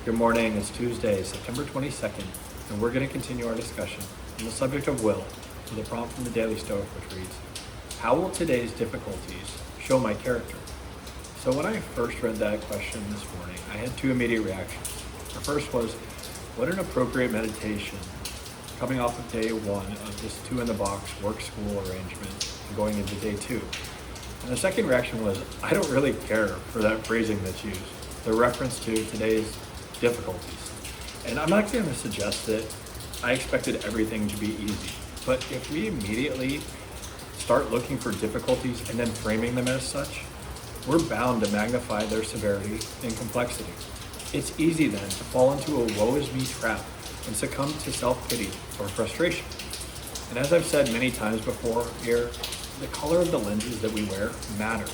Good morning. It's Tuesday, September 22nd, and we're going to continue our discussion on the subject of will with a prompt from the Daily Stoic, which reads, how will today's difficulties show my character? So when I first read that question this morning, I had two immediate reactions. The first was, what an appropriate meditation coming off of day one of this two-in-the-box work-school arrangement and going into day two. And the second reaction was, I don't really care for that phrasing that's used, the reference to today's difficulties. And I'm not going to suggest that I expected everything to be easy, but if we immediately start looking for difficulties and then framing them as such, we're bound to magnify their severity and complexity. It's easy then to fall into a woe is me trap and succumb to self-pity or frustration. And as I've said many times before here, the color of the lenses that we wear matters.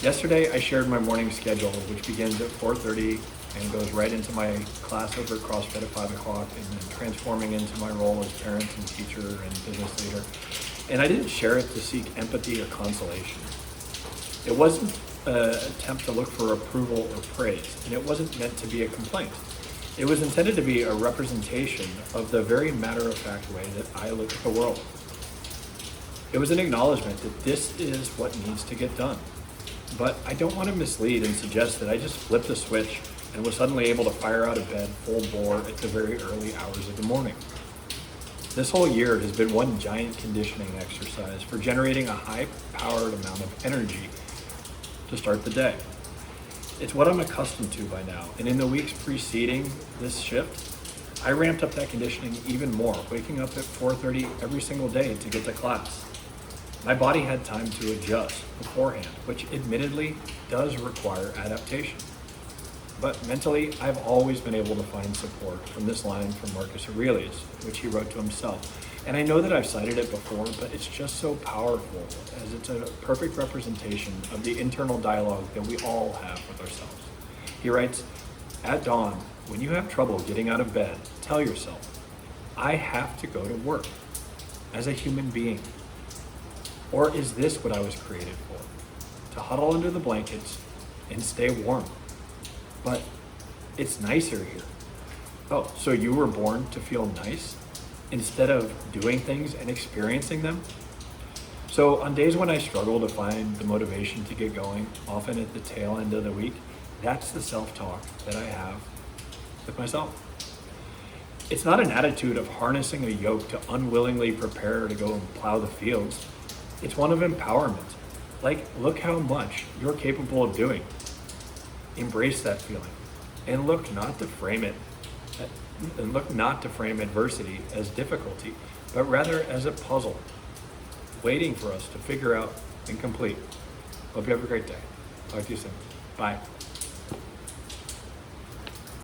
Yesterday, I shared my morning schedule, which begins at 4:30 and goes right into my class over at CrossFit at 5 o'clock and then transforming into my role as parent and teacher and business leader. And I didn't share it to seek empathy or consolation. It wasn't an attempt to look for approval or praise, and it wasn't meant to be a complaint. It was intended to be a representation of the very matter-of-fact way that I look at the world. It was an acknowledgement that this is what needs to get done. But I don't want to mislead and suggest that I just flipped a switch and was suddenly able to fire out of bed full bore at the very early hours of the morning. This whole year has been one giant conditioning exercise for generating a high-powered amount of energy to start the day. It's what I'm accustomed to by now, and in the weeks preceding this shift, I ramped up that conditioning even more, waking up at 4:30 every single day to get to class. My body had time to adjust beforehand, which admittedly does require adaptation. But mentally, I've always been able to find support from this line from Marcus Aurelius, which he wrote to himself. And I know that I've cited it before, but it's just so powerful as it's a perfect representation of the internal dialogue that we all have with ourselves. He writes, at dawn, when you have trouble getting out of bed, tell yourself, I have to go to work as a human being. Or is this what I was created for? To huddle under the blankets and stay warm. But it's nicer here. Oh, so you were born to feel nice instead of doing things and experiencing them? So on days when I struggle to find the motivation to get going, often at the tail end of the week, that's the self-talk that I have with myself. It's not an attitude of harnessing a yoke to unwillingly prepare to go and plow the fields. It's one of empowerment. Like, look how much you're capable of doing. Embrace that feeling and look not to frame adversity as difficulty, but rather as a puzzle waiting for us to figure out and complete. Hope you have a great day. Talk to you soon. Bye.